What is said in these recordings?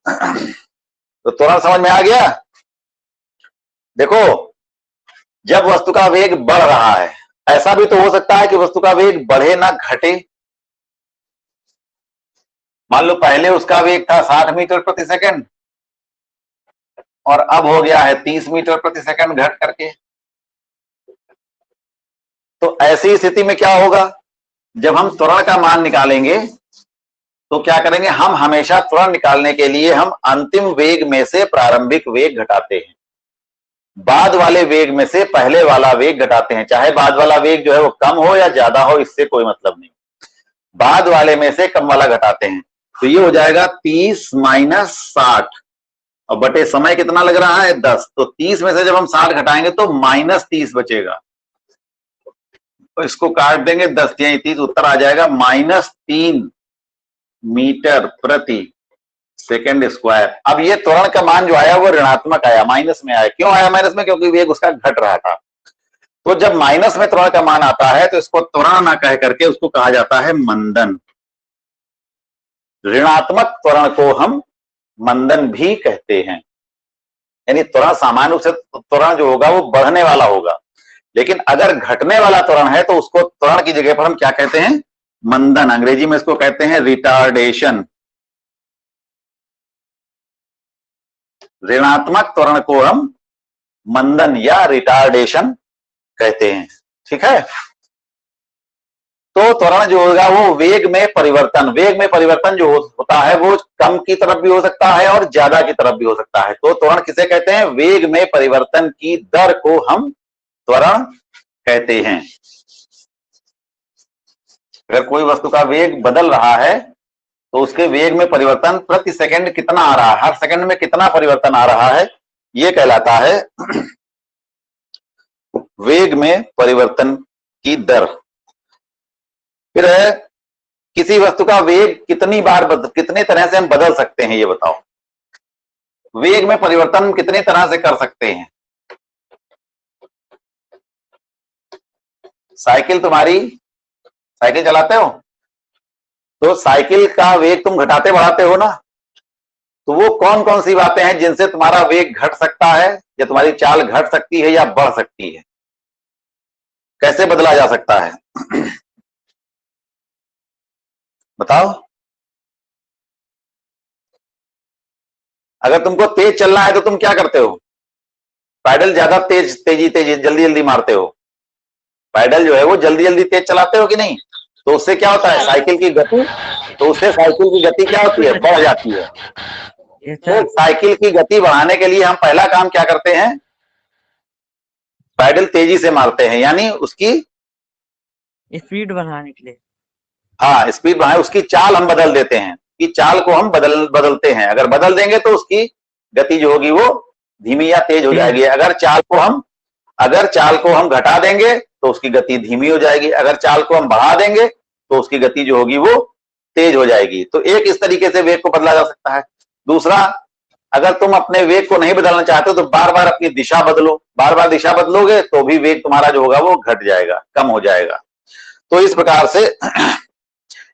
तो त्वरण समझ में आ गया। देखो, जब वस्तु का वेग बढ़ रहा है, ऐसा भी तो हो सकता है कि वस्तु का वेग बढ़े ना घटे। मान लो पहले उसका वेग था 60 मीटर प्रति सेकंड और अब हो गया है 30 मीटर प्रति सेकंड घट करके। तो ऐसी स्थिति में क्या होगा, जब हम त्वरण का मान निकालेंगे तो क्या करेंगे, हम हमेशा त्वरण निकालने के लिए हम अंतिम वेग में से प्रारंभिक वेग घटाते हैं, बाद वाले वेग में से पहले वाला वेग घटाते हैं। चाहे बाद वाला वेग जो है वो कम हो या ज्यादा हो, इससे कोई मतलब नहीं, बाद वाले में से कम वाला घटाते हैं। तो ये हो जाएगा 30 माइनस 60 और बटे समय कितना लग रहा है 10। तो 30 में से जब हम 60 घटाएंगे तो माइनस 30 बचेगा, तो इसको काट देंगे 10 या 30, उत्तर आ जाएगा -3 मीटर प्रति सेकेंड स्क्वायर। अब ये त्वरण का मान जो आया वो ऋणात्मक आया, माइनस में आया। क्यों आया माइनस में? क्योंकि वेग उसका घट रहा था। तो जब माइनस में त्वरण का मान आता है तो इसको त्वरण ना कह करके उसको कहा जाता है मंदन। ऋणात्मक त्वरण को हम मंदन भी कहते हैं। यानी त्वरण सामान्य रूप से त्वरण जो होगा वो बढ़ने वाला होगा, लेकिन अगर घटने वाला त्वरण है तो उसको त्वरण की जगह पर हम क्या कहते हैं? मंदन। अंग्रेजी में इसको कहते हैं रिटार्डेशन। ऋणात्मक त्वरण को हम मंदन या रिटार्डेशन कहते हैं। ठीक है। तो त्वरण जो होगा वो वेग में परिवर्तन जो होता है वो कम की तरफ भी हो सकता है और ज्यादा की तरफ भी हो सकता है। तो त्वरण किसे कहते हैं? वेग में परिवर्तन की दर को हम त्वरण कहते हैं। अगर कोई वस्तु का वेग बदल रहा है तो उसके वेग में परिवर्तन प्रति सेकंड कितना आ रहा है, हर सेकंड में कितना परिवर्तन आ रहा है, ये कहलाता है वेग में परिवर्तन की दर। फिर है, किसी वस्तु का वेग कितने तरह से हम बदल सकते हैं, ये बताओ। वेग में परिवर्तन कितने तरह से कर सकते हैं? साइकिल चलाते हो तो साइकिल का वेग तुम घटाते बढ़ाते हो ना, तो वो कौन कौन सी बातें हैं जिनसे तुम्हारा वेग घट सकता है या तुम्हारी चाल घट सकती है या बढ़ सकती है? कैसे बदला जा सकता है? बताओ। अगर तुमको तेज चलना है तो तुम क्या करते हो? पैडल ज्यादा तेजी जल्दी जल्दी मारते हो। पैडल जो है वो जल्दी जल्दी तेज चलाते हो कि नहीं? तो उससे क्या होता है? साइकिल की गति क्या होती है? बढ़ जाती है। तो साइकिल की गति बढ़ाने के लिए हम पहला काम क्या करते हैं? पैडल तेजी से मारते हैं, यानी उसकी स्पीड बढ़ाने के लिए। हाँ, स्पीड बढ़ाए, उसकी चाल हम बदल देते हैं, कि चाल को हम बदलते हैं। अगर बदल देंगे तो उसकी गति जो होगी वो धीमी या तेज हो जाएगी। अगर चाल को हम घटा देंगे तो उसकी गति धीमी हो जाएगी। अगर चाल को हम बढ़ा देंगे तो उसकी गति जो होगी वो तेज हो जाएगी। तो एक इस तरीके से वेग को बदला जा सकता है। दूसरा, अगर तुम अपने वेग को नहीं बदलना चाहते हो तो बार बार अपनी दिशा बदलो। बार बार दिशा बदलोगे तो भी वेग तुम्हारा जो होगा वो घट जाएगा, कम हो जाएगा। तो इस प्रकार से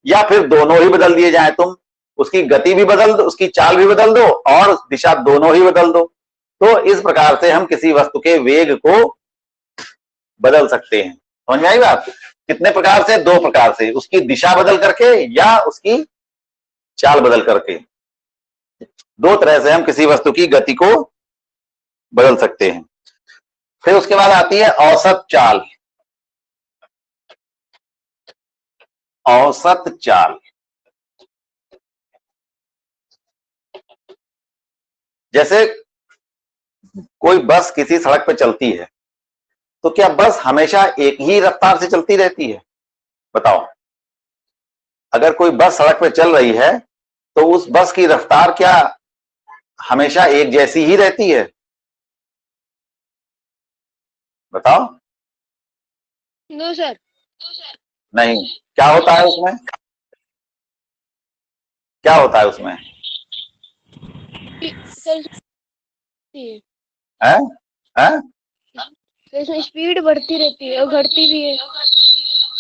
या फिर दोनों ही बदल दिए जाए, तुम उसकी गति भी बदल दो, उसकी चाल भी बदल दो और दिशा दोनों ही बदल दो। तो इस प्रकार से हम किसी वस्तु के वेग को बदल सकते हैं। समझ में आई बात? कितने प्रकार से? 2 प्रकार से, उसकी दिशा बदल करके या उसकी चाल बदल करके। 2 तरह से हम किसी वस्तु की गति को बदल सकते हैं। फिर उसके बाद आती है औसत चाल। औसत चाल, जैसे कोई बस किसी सड़क पर चलती है तो क्या बस हमेशा एक ही रफ्तार से चलती रहती है? बताओ। अगर कोई बस सड़क पर चल रही है तो उस बस की रफ्तार क्या हमेशा एक जैसी ही रहती है? बताओ। No sir. नहीं। क्या होता है उसमें? क्या होता है उसमें? इसमें स्पीड बढ़ती रहती है और घटती भी है।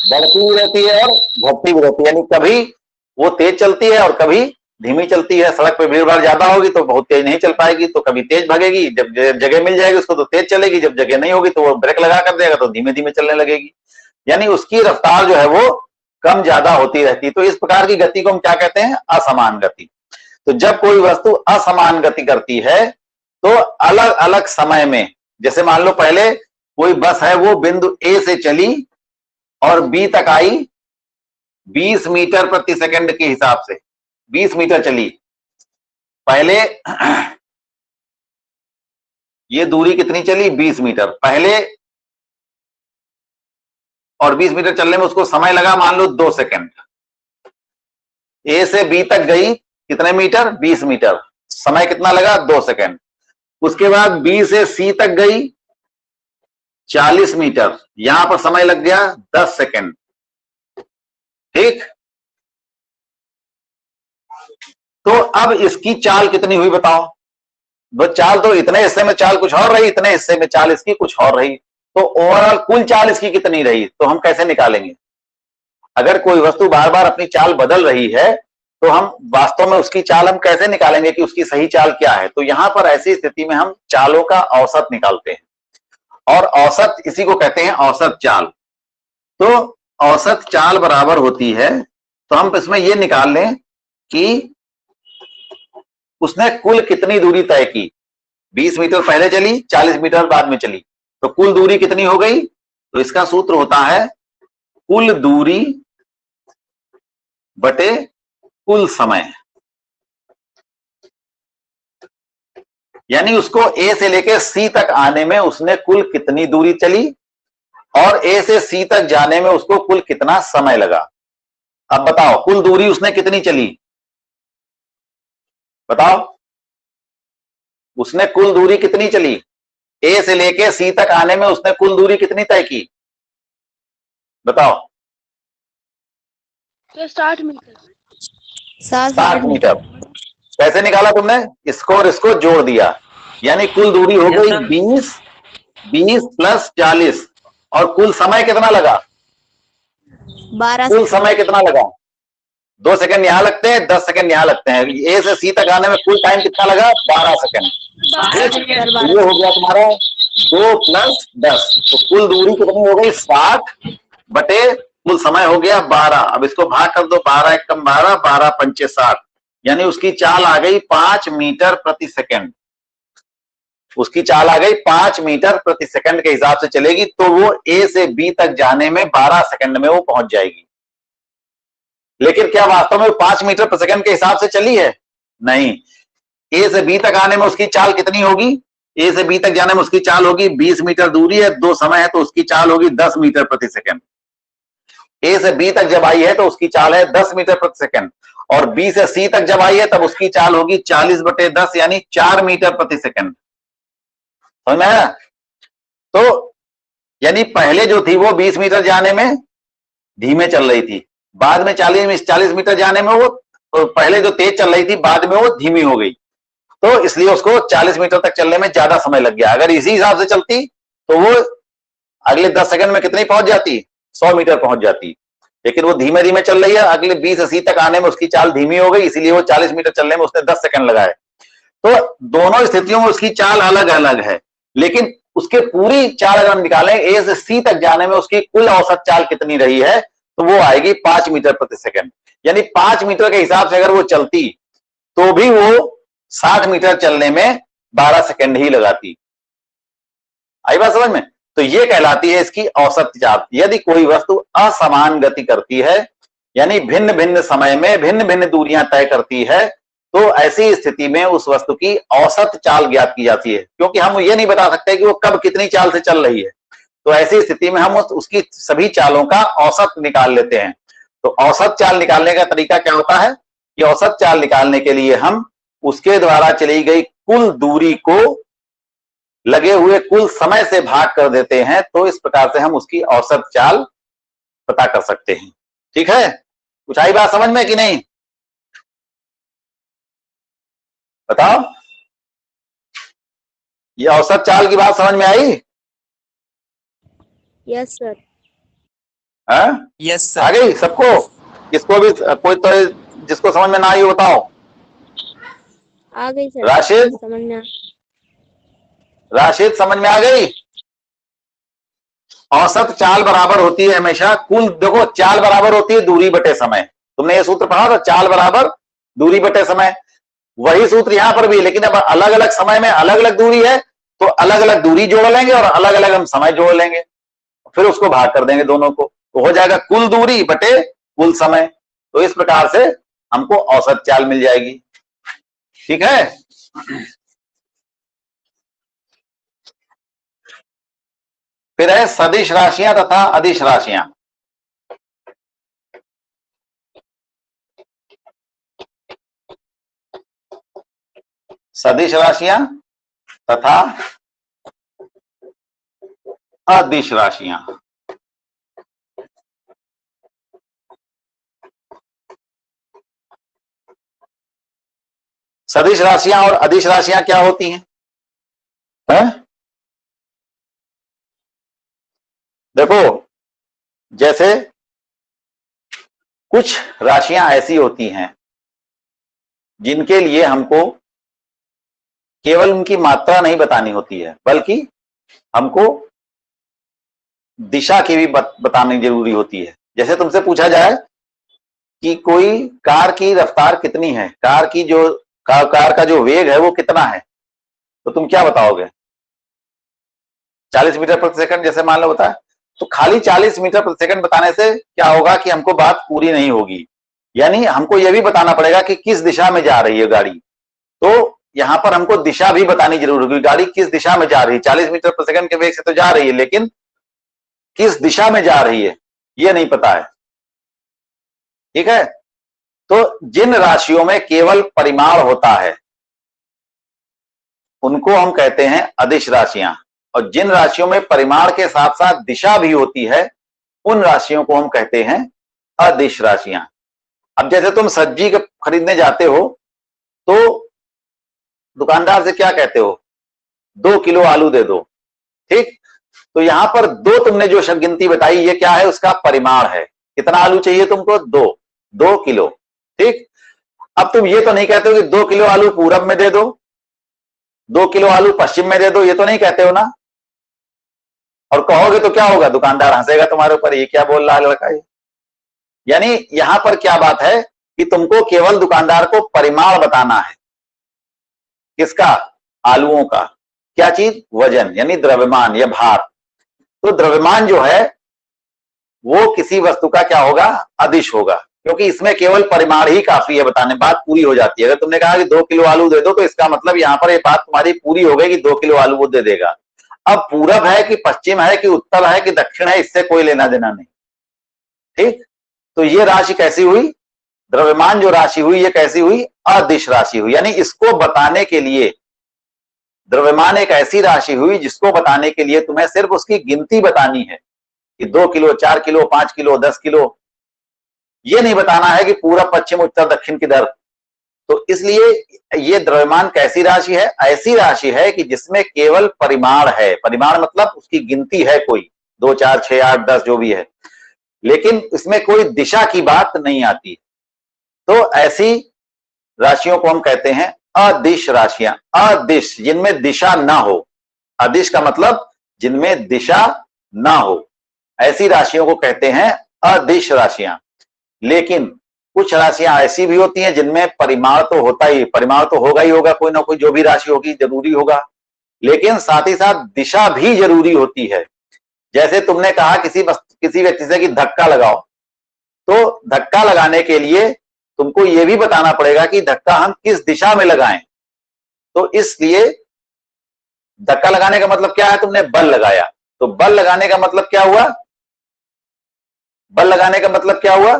बढ़ती भी रहती है और घटती भी रहती है, यानी कभी वो तेज चलती है और कभी धीमी चलती है। सड़क पे भीड़ भाड़ ज्यादा होगी तो बहुत तेज नहीं चल पाएगी, तो कभी तेज भागेगी, जब जगह मिल जाएगी उसको तो तेज चलेगी, जब जगह नहीं होगी तो वो ब्रेक लगा कर देगा तो धीमे धीमे चलने लगेगी। यानी उसकी रफ्तार जो है वो कम ज्यादा होती रहती है। तो इस प्रकार की गति को हम क्या कहते हैं? असमान गति। तो जब कोई वस्तु असमान गति करती है तो अलग अलग समय में, जैसे मान लो पहले कोई बस है वो बिंदु ए से चली और बी तक आई 20 मीटर प्रति सेकंड के हिसाब से, 20 मीटर चली पहले। ये दूरी कितनी चली? 20 मीटर पहले, और 20 मीटर चलने में उसको समय लगा मान लो 2 सेकंड। ए से बी तक गई कितने मीटर? 20 मीटर, समय कितना लगा? 2 सेकंड। उसके बाद बी से सी तक गई 40 मीटर, यहां पर समय लग गया 10 सेकंड। ठीक, तो अब इसकी चाल कितनी हुई बताओ? वो चाल तो इतने हिस्से में चाल कुछ और रही, इतने हिस्से में चाल इसकी कुछ और रही, तो ओवरऑल कुल चाल इसकी कितनी रही? तो हम कैसे निकालेंगे? अगर कोई वस्तु बार बार अपनी चाल बदल रही है तो हम वास्तव में उसकी चाल हम कैसे निकालेंगे कि उसकी सही चाल क्या है? तो यहां पर ऐसी स्थिति में हम चालों का औसत निकालते हैं, और औसत इसी को कहते हैं औसत चाल। तो औसत चाल बराबर होती है, तो हम इसमें यह निकाल लें कि उसने कुल कितनी दूरी तय की। 20 मीटर पहले चली, 40 मीटर बाद में चली, तो कुल दूरी कितनी हो गई? तो इसका सूत्र होता है कुल दूरी बटे कुल समय। यानी उसको ए से लेकर सी तक आने में उसने कुल कितनी दूरी चली और ए से सी तक जाने में उसको कुल कितना समय लगा। अब बताओ कुल दूरी उसने कितनी चली? बताओ उसने कुल दूरी कितनी चली? ए से लेके सी तक आने में उसने कुल दूरी कितनी तय की? बताओ। तो 60 मीटर। 60 मीटर। कैसे निकाला तुमने? इसको और इसको जोड़ दिया, यानी कुल दूरी हो गई 20 प्लस 40, और कुल समय कितना लगा? 12। कुल समय कितना लगा? 2 सेकंड यहां लगते हैं, 10 सेकंड यहां लगते हैं। ए से सी तक आने में कुल टाइम कितना लगा? 12 सेकंड। ये हो गया तुम्हारा 2 प्लस 10, तो कुल दूरी कितनी हो गई? 60 बटे कुल समय हो गया 12। अब इसको भाग कर दो, 12 एकम 12, 12 पंचे 60, यानी उसकी चाल आ गई 5 मीटर प्रति सेकंड। उसकी चाल आ गई 5 मीटर प्रति सेकंड के हिसाब से चलेगी, तो वो ए से बी तक जाने में 12 सेकंड में वो पहुंच जाएगी। लेकिन क्या वास्तव में 5 मीटर प्रति सेकंड के हिसाब से चली है? नहीं। ए से बी तक आने में उसकी चाल कितनी होगी? ए से बी तक जाने में उसकी चाल होगी 20 मीटर दूरी है, 2 समय है, तो उसकी चाल होगी 10 मीटर प्रति सेकंड। ए से बी तक जब आई है तो उसकी चाल है 10 मीटर प्रति सेकंड, और बी से सी तक जब आई है तब उसकी चाल होगी 40 बटे 10, यानी 4 मीटर प्रति सेकंड। समझ में आया? तो यानी पहले जो थी वो 20 मीटर जाने में धीमे चल रही थी, बाद में 40 मीटर जाने में वो, पहले जो तेज चल रही थी बाद में वो धीमी हो गई, तो इसलिए उसको 40 मीटर तक चलने में ज्यादा समय लग गया। अगर इसी हिसाब से चलती तो वो अगले 10 सेकंड में कितनी पहुंच जाती? 100 मीटर पहुंच जाती। लेकिन वो धीमे धीमे चल रही है, अगले 20 से सी तक आने में उसकी चाल धीमी हो गई, इसीलिए वो 40 मीटर चलने में उसने 10 सेकंड लगाए। तो दोनों स्थितियों में उसकी चाल अलग अलग है, लेकिन उसके पूरी चाल अगर हम निकालें ए से सी तक जाने में उसकी कुल औसत चाल कितनी रही है, तो वो आएगी 5 मीटर प्रति सेकंड। यानी 5 मीटर के हिसाब से अगर वो चलती तो भी वो 60 मीटर चलने में 12 सेकंड ही लगाती। आई बात समझ में? तो ये कहलाती है इसकी औसत चाल। यदि कोई वस्तु असमान गति करती है, यानी भिन्न भिन्न समय में भिन्न भिन्न दूरियां तय करती है, तो ऐसी स्थिति में उस वस्तु की औसत चाल ज्ञात की जाती है, क्योंकि हम ये नहीं बता सकते कि वो कब कितनी चाल से चल रही है। तो ऐसी स्थिति में हम उसकी सभी चालों का औसत निकाल लेते हैं। तो औसत चाल निकालने का तरीका क्या होता है? कि औसत चाल निकालने के लिए हम उसके द्वारा चली गई कुल दूरी को लगे हुए कुल समय से भाग कर देते हैं, तो इस प्रकार से हम उसकी औसत चाल पता कर सकते हैं। ठीक है? कुछ आई बात समझ में कि नहीं? बताओ, ये औसत चाल की बात समझ में आई? Yes sir. हाँ? यस आ सर। गई सबको? किसको भी कोई तो जिसको समझ में ना आई बताओ। आ गई सर, राशिद, समझ में राशिद समझ में आ गई। औसत चाल बराबर होती है हमेशा कुल, देखो चाल बराबर होती है दूरी बटे समय। तुमने ये सूत्र पढ़ा था, चाल बराबर दूरी बटे समय। वही सूत्र यहां पर भी, लेकिन अब अलग अलग समय में अलग अलग दूरी है तो अलग अलग दूरी जोड़ लेंगे और अलग अलग हम समय जोड़ लेंगे, फिर उसको भाग कर देंगे दोनों को, तो हो जाएगा कुल दूरी बटे कुल समय। तो इस प्रकार से हमको औसत चाल मिल जाएगी। ठीक है, फिर है सदिश राशियां तथा अदिश राशियां। सदिश राशियां तथा अदिश राशियां। सदिश राशियां और अदिश राशियां क्या होती हैं? देखो, जैसे कुछ राशियां ऐसी होती हैं जिनके लिए हमको केवल उनकी मात्रा नहीं बतानी होती है, बल्कि हमको दिशा की भी बतानी जरूरी होती है। जैसे तुमसे पूछा जाए कि कोई कार की रफ्तार कितनी है, कार की जो कार का जो वेग है वो कितना है, तो तुम क्या बताओगे? 40 मीटर प्रति सेकंड जैसे मान लो बताए, तो खाली 40 मीटर प्रति सेकंड बताने से क्या होगा कि हमको बात पूरी नहीं होगी। यानी हमको यह भी बताना पड़ेगा कि किस दिशा में जा रही है गाड़ी। तो यहां पर हमको दिशा भी बतानी जरूर होगी, गाड़ी किस दिशा में जा रही है। 40 मीटर प्रति सेकंड के वेग से तो जा रही है, लेकिन किस दिशा में जा रही है यह नहीं पता है। ठीक है, तो जिन राशियों में केवल परिमाण होता है उनको हम कहते हैं अदिश राशियां, और जिन राशियों में परिमाण के साथ साथ दिशा भी होती है उन राशियों को हम कहते हैं अदिश राशियां। अब जैसे तुम सब्जी खरीदने जाते हो तो दुकानदार से क्या कहते हो? 2 किलो आलू दे दो। ठीक, तो यहां पर 2 तुमने जो गिनती बताई, ये क्या है? उसका परिमाण है। कितना आलू चाहिए तुमको? 2 किलो। ठीक, अब तुम ये तो नहीं कहते हो कि 2 किलो आलू पूरब में दे दो, 2 किलो आलू पश्चिम में दे दो, ये तो नहीं कहते हो ना। और कहोगे तो क्या होगा? दुकानदार हंसेगा तुम्हारे ऊपर, ये क्या बोल रहा है लड़का ये। यानी यहां पर क्या बात है कि तुमको केवल दुकानदार को परिमाण बताना है। किसका? आलूओं का। क्या चीज? वजन, यानी द्रव्यमान या भार। तो द्रव्यमान जो है वो किसी वस्तु का क्या होगा? अदिश होगा, क्योंकि इसमें केवल परिमाण ही काफी है बताने, बात पूरी हो जाती है। अगर तुमने कहा कि 2 किलो आलू दे दो, तो इसका मतलब यहां पर ये बात तुम्हारी पूरी हो गई कि 2 किलो आलू वो दे देगा। अब पूरब है कि पश्चिम है कि उत्तर है कि दक्षिण है, इससे कोई लेना देना नहीं। ठीक, तो ये राशि कैसी हुई? द्रव्यमान जो राशि हुई ये कैसी हुई? अदिश राशि हुई। यानी इसको बताने के लिए द्रव्यमान एक ऐसी राशि हुई जिसको बताने के लिए तुम्हें सिर्फ उसकी गिनती बतानी है कि 2 किलो, 4 किलो, 5 किलो, 10 किलो। ये नहीं बताना है कि पूरब, पश्चिम, उत्तर, दक्षिण किधर। तो इसलिए ये द्रव्यमान कैसी राशि है? ऐसी राशि है कि जिसमें केवल परिमाण है। परिमाण मतलब उसकी गिनती है, कोई 2, 4, 6, 8, 10 जो भी है, लेकिन इसमें कोई दिशा की बात नहीं आती। तो ऐसी राशियों को हम कहते हैं अदिश राशियां। अदिश, जिनमें दिशा ना हो। अदिश का मतलब जिनमें दिशा ना हो, ऐसी राशियों को कहते हैं अदिश राशियां। लेकिन कुछ राशियां ऐसी भी होती हैं जिनमें परिमाण तो होता ही, परिमाण तो होगा ही होगा, कोई ना कोई जो भी राशि होगी जरूरी होगा, लेकिन साथ ही साथ दिशा भी जरूरी होती है। जैसे तुमने कहा किसी व्यक्ति से कि धक्का लगाओ, तो धक्का लगाने के लिए तुमको यह भी बताना पड़ेगा कि धक्का हम किस दिशा में लगाएं। तो इसलिए धक्का लगाने का मतलब क्या है? तुमने बल लगाया, तो बल लगाने का मतलब क्या हुआ? बल लगाने का मतलब क्या हुआ?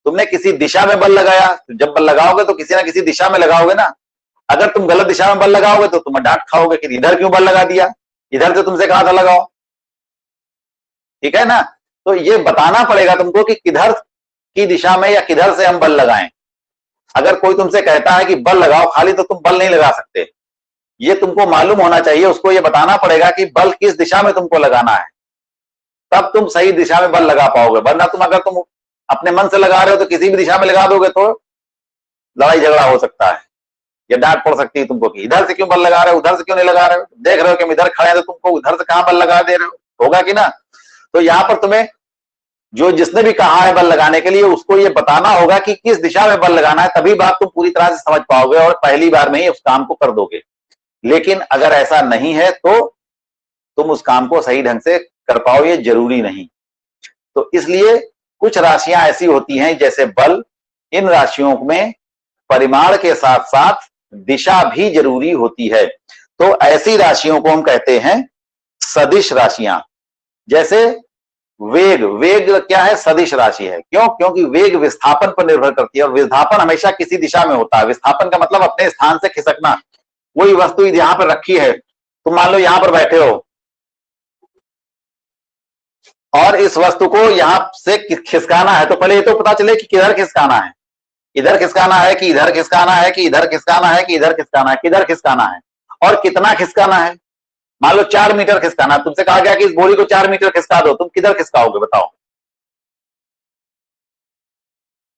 तुमने किसी दिशा में बल लगाया। तो जब बल लगाओगे तो किसी ना किसी दिशा में लगाओगे ना। अगर तुम गलत दिशा में बल लगाओगे तो तुम डांट खाओगे कि इधर क्यों बल लगा दिया, इधर से तुमसे कहा था लगाओ। ठीक है ना, तो ये बताना पड़ेगा तुमको कि किधर की दिशा में या किधर से हम बल लगाएं। अगर कोई तुमसे कहता है कि बल लगाओ खाली, तो तुम बल नहीं लगा सकते। ये तुमको मालूम होना चाहिए, उसको ये बताना पड़ेगा कि बल किस दिशा में तुमको लगाना है, तब तुम सही दिशा में बल लगा पाओगे। वरना अगर तुम अपने मन से लगा रहे हो तो किसी भी दिशा में लगा दोगे तो लड़ाई झगड़ा हो सकता है। ये डांट पड़ सकती है तुमको कि इधर से क्यों बल लगा रहे हो, उधर से क्यों नहीं लगा रहे हो, देख रहे हो कि हम इधर खड़े हैं तो तुमको उधर से कहां बल लगा दे रहे हो, होगा कि ना। तो यहाँ पर तुम्हें जो जिसने भी कहा है बल लगाने के लिए उसको ये बताना होगा कि किस दिशा में बल लगाना है, तभी बात तुम पूरी तरह से समझ पाओगे और पहली बार में ही उस काम को कर दोगे। लेकिन अगर ऐसा नहीं है तो तुम उस काम को सही ढंग से कर पाओ, ये जरूरी नहीं। तो इसलिए कुछ राशियां ऐसी होती हैं जैसे बल, इन राशियों में परिमाण के साथ साथ दिशा भी जरूरी होती है। तो ऐसी राशियों को हम कहते हैं सदिश राशियां। जैसे वेग, वेग क्या है, सदिश राशि है। क्यों? क्योंकि वेग विस्थापन पर निर्भर करती है और विस्थापन हमेशा किसी दिशा में होता है। विस्थापन का मतलब अपने स्थान से खिसकना। कोई वस्तु यहां पर रखी है, तुम मान लो यहां पर बैठे हो और इस वस्तु को यहां से खिसकाना है, तो पहले ये तो पता चले कि किधर खिसकाना है, इधर खिसकाना है कि इधर खिसकाना है कि इधर खिसकाना है कि इधर खिसकाना है, किधर खिसकाना है और कितना खिसकाना है। मान लो 4 मीटर खिसकाना, तुमसे कहा गया कि इस बोरी को 4 मीटर खिसका दो, तुम किधर खिसकाओगे बताओ?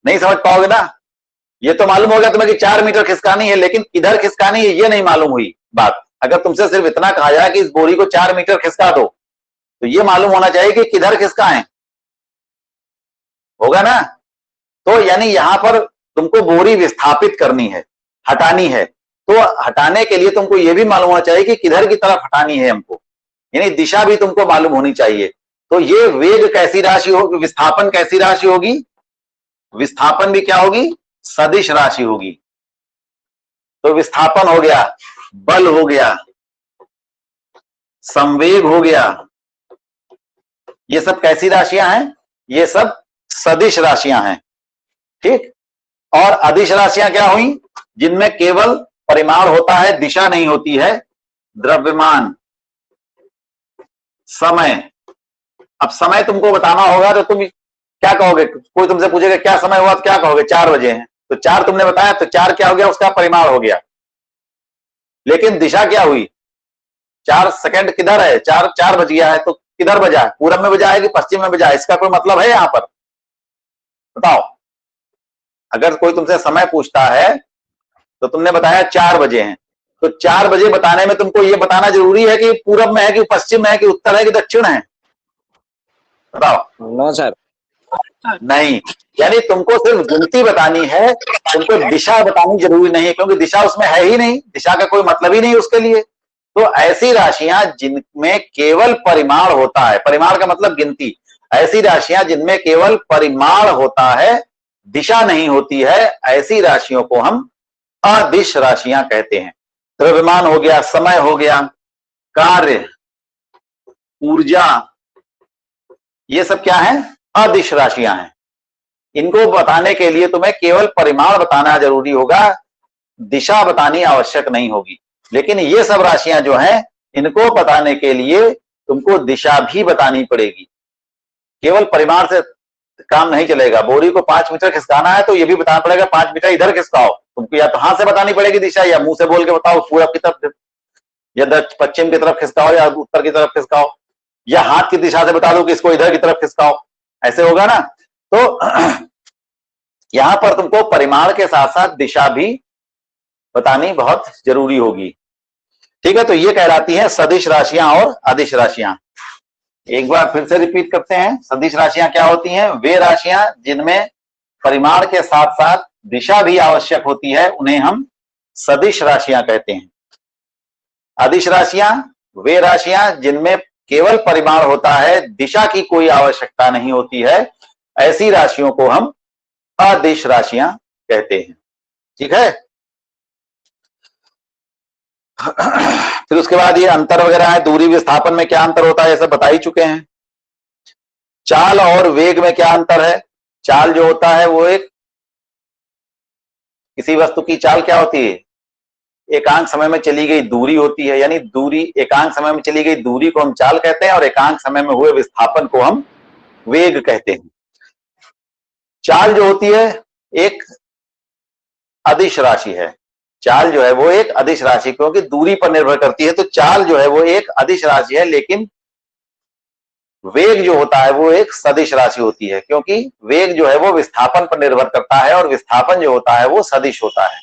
नहीं समझ पाओगे ना। ये तो मालूम हो गया तुम्हें कि 4 मीटर खिसकानी है, लेकिन किधर खिसकानी है ये नहीं मालूम हुई बात। अगर तुमसे सिर्फ इतना कहा जाए कि इस बोरी को 4 मीटर खिसका दो, तो ये मालूम होना चाहिए कि किधर खिसकाएं, होगा ना। तो यानी यहां पर तुमको बोरी विस्थापित करनी है, हटानी है, तो हटाने के लिए तुमको यह भी मालूम होना चाहिए कि किधर की तरफ हटानी है हमको, यानी दिशा भी तुमको मालूम होनी चाहिए। तो ये वेग कैसी राशि होगी, विस्थापन कैसी राशि होगी, विस्थापन भी क्या होगी, सदिश राशि होगी। तो विस्थापन हो गया, बल हो गया, संवेग हो गया, ये सब कैसी राशियां हैं, ये सब सदिश राशियां हैं। ठीक। और अदिश राशियां क्या हुई, जिनमें केवल परिमाण होता है, दिशा नहीं होती है। द्रव्यमान, समय। अब समय तुमको बताना होगा तो तुम क्या कहोगे, कोई तुमसे पूछेगा क्या समय हुआ तो क्या कहोगे, 4 बजे हैं, तो 4 तुमने बताया, तो 4 क्या हो गया, उसका परिमाण हो गया। लेकिन दिशा क्या हुई, 4 सेकंड किधर है, 4 बज गया है, तो किधर बजा है, पूरब में बजा है कि पश्चिम में बजा है, इसका कोई मतलब है यहां पर, बताओ। अगर कोई तुमसे समय पूछता है तो तुमने बताया 4 बजे हैं, तो 4 बजे बताने में तुमको यह बताना जरूरी है कि पूरब में है कि पश्चिम में है कि उत्तर है कि दक्षिण है, बताओ। No sir. नहीं, यानी तुमको सिर्फ गिनती बतानी है, तुमको दिशा बतानी जरूरी नहीं है, क्योंकि दिशा उसमें है ही नहीं, दिशा का कोई मतलब ही नहीं उसके लिए। तो ऐसी राशियां जिनमें केवल परिमाण होता है, परिमाण का मतलब गिनती, ऐसी राशियां जिनमें केवल परिमाण होता है, दिशा नहीं होती है, ऐसी राशियों को हम अदिश राशियां कहते हैं। द्रव्यमान हो गया, समय हो गया, कार्य, ऊर्जा, ये सब क्या है, अदिश राशियां हैं। इनको बताने के लिए तुम्हें केवल परिमाण बताना जरूरी होगा, दिशा बतानी आवश्यक नहीं होगी। लेकिन ये सब राशियां जो हैं, इनको बताने के लिए तुमको दिशा भी बतानी पड़ेगी। केवल परिमाण से काम नहीं चलेगा। बोरी को 5 मीटर खिसकाना है तो ये भी बताना पड़ेगा 5 मीटर इधर खिसकाओ, तुमको या तो हाथ से बतानी पड़ेगी दिशा, या मुंह से बोल के बताओ पूरब की तरफ, या पश्चिम की तरफ खिसकाओ, या उत्तर की तरफ खिसकाओ, या हाथ की दिशा से बता दो कि इसको इधर की तरफ खिसकाओ, ऐसे होगा ना। तो यहां पर तुमको परिमाण के साथ साथ दिशा भी बतानी बहुत जरूरी होगी। ठीक है, तो ये कहलाती है सदिश राशियां और अदिश राशियां। एक बार फिर से रिपीट करते हैं, सदिश राशियां क्या होती हैं, वे राशियां जिनमें परिमाण के साथ साथ दिशा भी आवश्यक होती है, उन्हें हम सदिश राशियां कहते हैं। अदिश राशियां वे राशियां जिनमें केवल परिमाण होता है, दिशा की कोई आवश्यकता नहीं होती है, ऐसी राशियों को हम अदिश राशियां कहते हैं। ठीक है। फिर उसके बाद ये अंतर वगैरह है, दूरी विस्थापन में क्या अंतर होता है ये सब बता ही चुके हैं। चाल और वेग में क्या अंतर है, चाल जो होता है वो एक, किसी वस्तु की चाल क्या होती है, एकांक समय में चली गई दूरी होती है, यानी दूरी, एकांक समय में चली गई दूरी को हम चाल कहते हैं और एकांक समय में हुए विस्थापन को हम वेग कहते हैं। चाल जो होती है एक अदिश राशि है, चाल जो है वो एक अदिश राशि, क्योंकि दूरी पर निर्भर करती है, तो चाल जो है वो एक अदिश राशि है। लेकिन वेग जो होता है वो एक सदिश राशि होती है, क्योंकि वेग जो है वो विस्थापन पर निर्भर करता है और विस्थापन जो होता है वो सदिश होता है।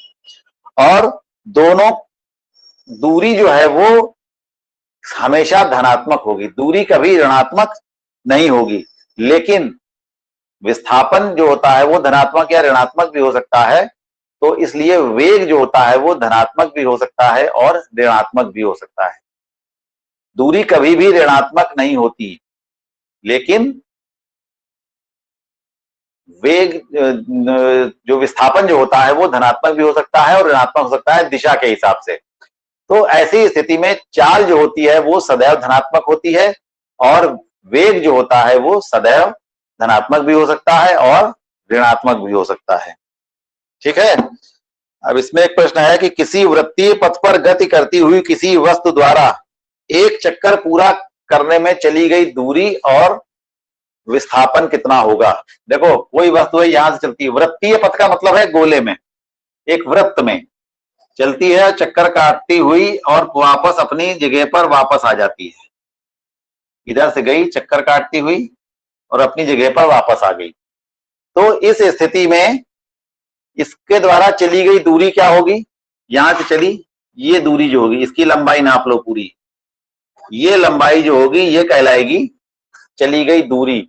और दोनों दूरी जो है वो हमेशा धनात्मक होगी, दूरी कभी ऋणात्मक नहीं होगी। लेकिन विस्थापन जो होता है वो धनात्मक या ऋणात्मक भी हो सकता है, तो इसलिए वेग जो होता है वो धनात्मक भी हो सकता है और ऋणात्मक भी हो सकता है। दूरी कभी भी ऋणात्मक नहीं होती, लेकिन वेग जो विस्थापन जो होता है वो धनात्मक भी हो सकता है और ऋणात्मक हो सकता है दिशा के हिसाब से। तो ऐसी स्थिति में चाल जो होती है वो सदैव धनात्मक होती है और वेग जो होता है वो सदैव धनात्मक भी हो सकता है और ऋणात्मक भी हो सकता है। ठीक है। अब इसमें एक प्रश्न है कि किसी वृत्तीय पथ पर गति करती हुई किसी वस्तु द्वारा एक चक्कर पूरा करने में चली गई दूरी और विस्थापन कितना होगा। देखो कोई वस्तु है यहां से चलती है, वृत्तीय पथ का मतलब है गोले में, एक वृत्त में चलती है, चक्कर काटती हुई और वापस अपनी जगह पर वापस आ जाती है। इधर से गई, चक्कर काटती हुई और अपनी जगह पर वापस आ गई। तो इस स्थिति में इसके द्वारा चली गई दूरी क्या होगी, यहां से चली, ये दूरी जो होगी इसकी लंबाई नाप लो पूरी, ये लंबाई जो होगी ये कहलाएगी चली गई दूरी।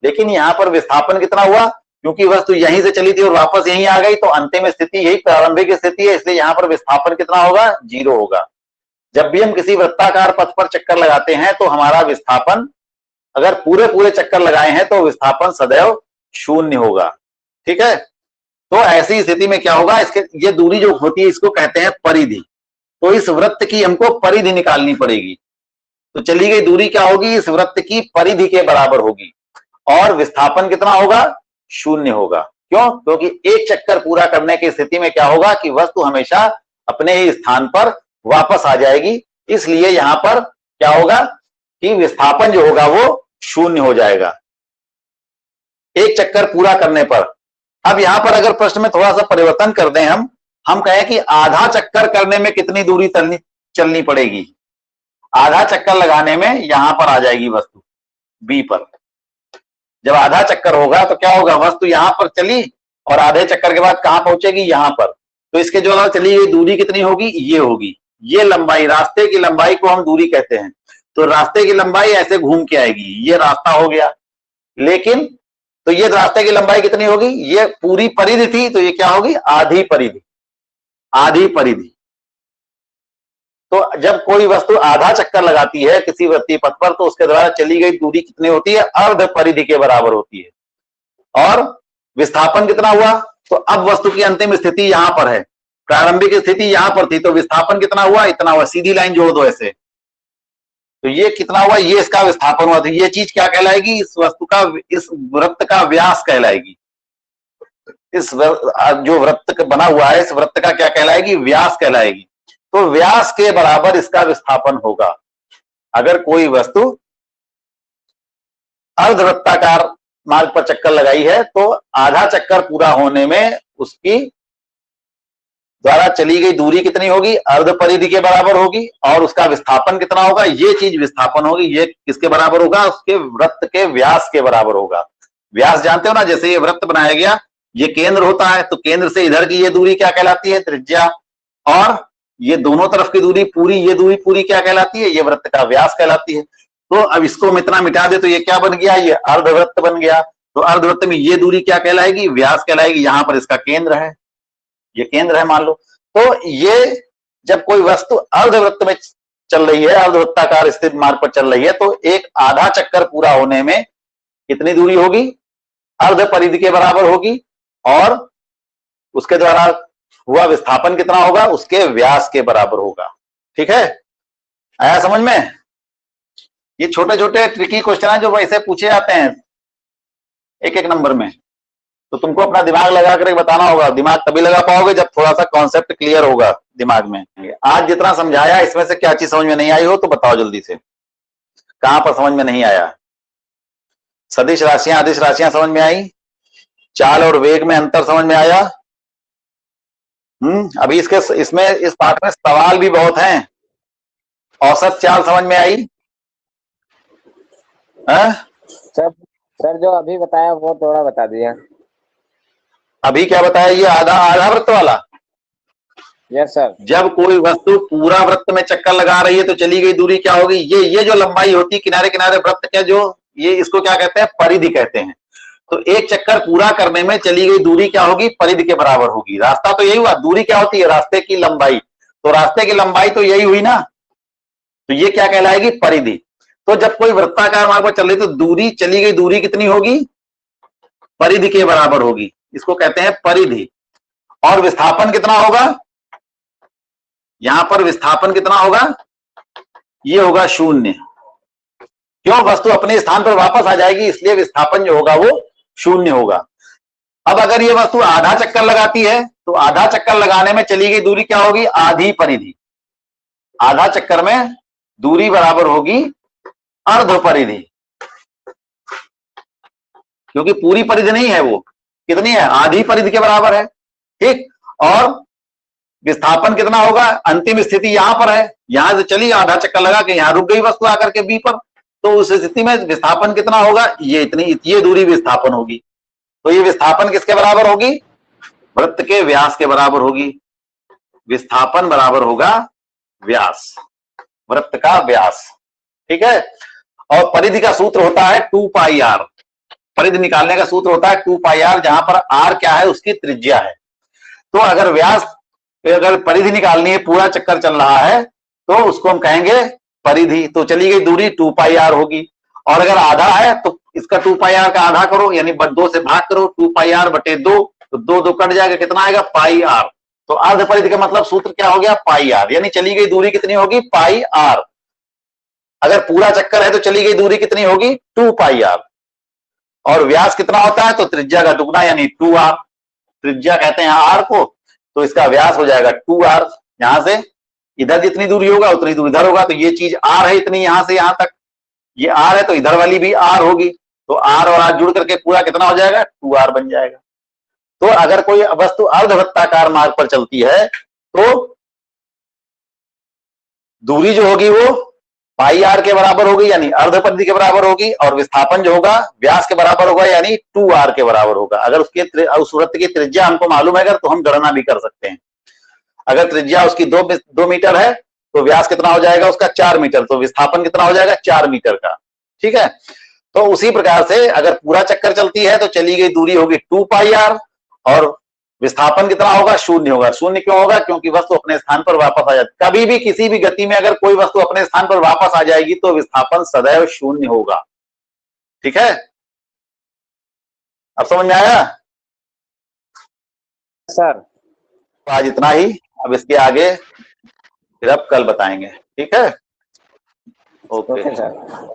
लेकिन यहां पर विस्थापन कितना हुआ, क्योंकि वस्तु यहीं से चली थी और वापस यहीं आ गई, तो अंतिम स्थिति यही प्रारंभिक स्थिति है, इसलिए यहां पर विस्थापन कितना होगा, 0 होगा। जब भी हम किसी वृत्ताकार पथ पर चक्कर लगाते हैं तो हमारा विस्थापन, अगर पूरे पूरे चक्कर लगाए हैं तो विस्थापन सदैव 0 होगा। ठीक है। तो ऐसी स्थिति में क्या होगा, इसके ये दूरी जो होती है इसको कहते हैं परिधि। तो इस वृत्त की हमको परिधि निकालनी पड़ेगी। तो चली गई दूरी क्या होगी, इस वृत्त की परिधि के बराबर होगी और विस्थापन कितना होगा, 0 होगा। क्यों, क्योंकि एक चक्कर पूरा करने की स्थिति में क्या होगा कि वस्तु हमेशा अपने ही स्थान पर वापस आ जाएगी, इसलिए यहां पर क्या होगा कि विस्थापन जो होगा वो 0 हो जाएगा एक चक्कर पूरा करने पर। अब यहां पर अगर प्रश्न में थोड़ा सा परिवर्तन कर दें, हम कहें कि आधा चक्कर करने में कितनी दूरी चलनी पड़ेगी, आधा चक्कर लगाने में यहां पर आ जाएगी वस्तु बी पर। जब आधा चक्कर होगा तो क्या होगा, वस्तु यहां पर चली और आधे चक्कर के बाद कहां पहुंचेगी, यहां पर। तो इसके जो चली गई दूरी कितनी होगी, ये होगी, ये लंबाई, रास्ते की लंबाई को हम दूरी कहते हैं। तो रास्ते की लंबाई ऐसे घूम के आएगी, ये रास्ता हो गया। लेकिन तो ये रास्ते की लंबाई कितनी होगी, ये पूरी परिधि थी, तो ये क्या होगी, आधी परिधि, आधी परिधि। तो जब कोई वस्तु आधा चक्कर लगाती है किसी वृत्तीय पथ पर, तो उसके द्वारा चली गई दूरी कितनी होती है, अर्ध परिधि के बराबर होती है। और विस्थापन कितना हुआ, तो अब वस्तु की अंतिम स्थिति यहां पर है, प्रारंभिक स्थिति यहां पर थी, तो विस्थापन कितना हुआ, इतना हुआ। सीधी लाइन जोड़ दो ऐसे, तो ये कितना हुआ, ये इसका विस्थापन हुआ। तो ये चीज क्या कहलाएगी, इस वस्तु का, इस वृत्त का व्यास कहलाएगी। इस जो वृत्त बना हुआ है, इस वृत्त का क्या कहलाएगी, व्यास कहलाएगी। तो व्यास के बराबर इसका विस्थापन होगा। अगर कोई वस्तु अर्धवृत्ताकार मार्ग पर चक्कर लगाई है तो आधा चक्कर पूरा होने में उसकी द्वारा चली गई दूरी कितनी होगी, अर्ध परिधि के बराबर होगी। और उसका विस्थापन कितना होगा, ये चीज विस्थापन होगी, ये किसके बराबर होगा, उसके वृत्त के व्यास के बराबर होगा। व्यास जानते हो ना, जैसे ये वृत्त बनाया गया, ये केंद्र होता है, तो केंद्र से इधर की ये दूरी क्या कहलाती है, त्रिज्या। और ये दोनों तरफ की दूरी पूरी, ये दूरी पूरी क्या कहलाती है, ये वृत्त का व्यास कहलाती है। तो अब इसको हम इतना मिटा दे तो ये क्या बन गया, ये अर्धवृत्त बन गया। तो अर्धवृत्त में ये दूरी क्या कहलाएगी, व्यास कहलाएगी। यहां पर इसका केंद्र है, ये केंद्र है मान लो। तो ये जब कोई वस्तु अर्धवृत्त में चल रही है, अर्धवृत्ताकार स्थित मार्ग पर चल रही है, तो एक आधा चक्कर पूरा होने में कितनी दूरी होगी, अर्ध परिधि के बराबर होगी। और उसके द्वारा हुआ विस्थापन कितना होगा, उसके व्यास के बराबर होगा। ठीक है, आया समझ में। ये छोटे छोटे ट्रिकी क्वेश्चन है जो वैसे पूछे जाते हैं एक एक नंबर में, तो तुमको अपना दिमाग लगा कर बताना होगा। दिमाग तभी लगा पाओगे जब थोड़ा सा कॉन्सेप्ट क्लियर होगा दिमाग में। आज जितना समझाया इसमें से क्या चीज समझ में नहीं आई हो तो बताओ जल्दी से, कहां पर समझ में नहीं आया। सदिश राशियां, अदिश राशियां समझ में आई, चाल और वेग में अंतर समझ में आया। अभी इसमें इस पाठ में सवाल भी बहुत हैं। औसत चाल समझ में आई है? सर जो अभी बताया वो थोड़ा बता दिया। अभी क्या बताया, ये आधा आधा वृत्त वाला, यस सर। जब कोई वस्तु पूरा वृत्त में चक्कर लगा रही है तो चली गई दूरी क्या होगी? ये जो लंबाई होती है किनारे किनारे वृत्त के, जो ये इसको क्या कहते हैं? परिधि कहते हैं। तो एक चक्कर पूरा करने में चली गई दूरी क्या होगी? परिधि के बराबर होगी। रास्ता तो यही हुआ, दूरी क्या होती है? रास्ते की लंबाई। तो रास्ते की लंबाई तो यही हुई ना, तो ये क्या कहलाएगी? परिधि। तो जब कोई वृत्ताकार मार्ग पर चल रही तो दूरी, चली गई दूरी कितनी होगी? परिधि के बराबर होगी। इसको कहते हैं परिधि। और विस्थापन कितना होगा? यहां पर विस्थापन कितना होगा? ये होगा 0। क्यों? वस्तु अपने स्थान पर वापस आ जाएगी, इसलिए विस्थापन जो होगा वो 0 होगा। अब अगर ये वस्तु आधा चक्कर लगाती है तो आधा चक्कर लगाने में चली गई दूरी क्या होगी? आधी परिधि। आधा चक्कर में दूरी बराबर होगी अर्ध परिधि, क्योंकि पूरी परिधि नहीं है, वो कितनी है? आधी परिधि के बराबर है। ठीक। और विस्थापन कितना होगा? अंतिम स्थिति यहां पर है, यहां से चली आधा चक्कर लगा के यहां रुक गई वस्तु आकर के बी पर, तो उस स्थिति में विस्थापन कितना होगा? ये इतनी, ये दूरी विस्थापन होगी। तो ये विस्थापन किसके बराबर होगी? वृत्त के व्यास के बराबर होगी। विस्थापन बराबर होगा व्यास, वृत्त का व्यास। ठीक है। और परिधि का सूत्र होता है 2πr। परिधि निकालने का सूत्र होता है 2πr, जहां पर r क्या है? उसकी त्रिज्या है। तो अगर व्यास, अगर परिधि निकालनी है, पूरा चक्कर चल रहा है, तो उसको हम कहेंगे परिधि। तो चली गई दूरी 2πr होगी। और अगर आधा है तो इसका 2πr का आधा करो, यानी 2 से भाग करो, 2πr/2, तो 2 कट जाएगा, कितना आएगा? πr। तो अर्ध परिधि का मतलब सूत्र क्या हो गया? πr। यानी चली गई दूरी कितनी होगी? πr। अगर पूरा चक्कर है तो चली गई दूरी कितनी होगी? 2πr। और व्यास कितना होता है? तो त्रिज्या का दुगना, यानी 2r। त्रिज्या कहते हैं r को, तो इसका व्यास हो जाएगा 2r। यहां से इधर जितनी दूरी होगा उतनी दूरी इधर होगा, तो ये चीज r है इतनी, यहां से यहां तक ये r है, तो इधर वाली भी r होगी। तो r और r जुड़ करके पूरा कितना हो जाएगा? 2r बन जाएगा। तो अगर कोई वस्तु अर्धवृत्ताकार मार्ग पर चलती है तो दूरी जो होगी वो πr के बराबर होगी, यानी अर्ध परिधि के बराबर होगी। और विस्थापन जो होगा व्यास के बराबर होगा, यानी 2r के बराबर होगा। अगर उस वृत्त की त्रिज्या हमको मालूम है अगर, तो हम गणना भी कर सकते हैं। अगर त्रिज्या उसकी 2 मीटर है तो व्यास कितना हो जाएगा उसका? 4 मीटर। तो विस्थापन कितना हो जाएगा? 4 मीटर का। ठीक है। तो उसी प्रकार से अगर पूरा चक्कर चलती है तो चली गई दूरी होगी 2πr, और विस्थापन कितना होगा? 0 होगा। 0 क्यों होगा? क्योंकि वस्तु अपने स्थान पर वापस आ जाती है। कभी भी किसी भी गति में अगर कोई वस्तु अपने स्थान पर वापस आ जाएगी तो विस्थापन सदैव 0 होगा। ठीक है। अब समझ में आया सर? तो आज इतना ही। अब इसके आगे फिर अब कल बताएंगे। ठीक है। Okay okay sir.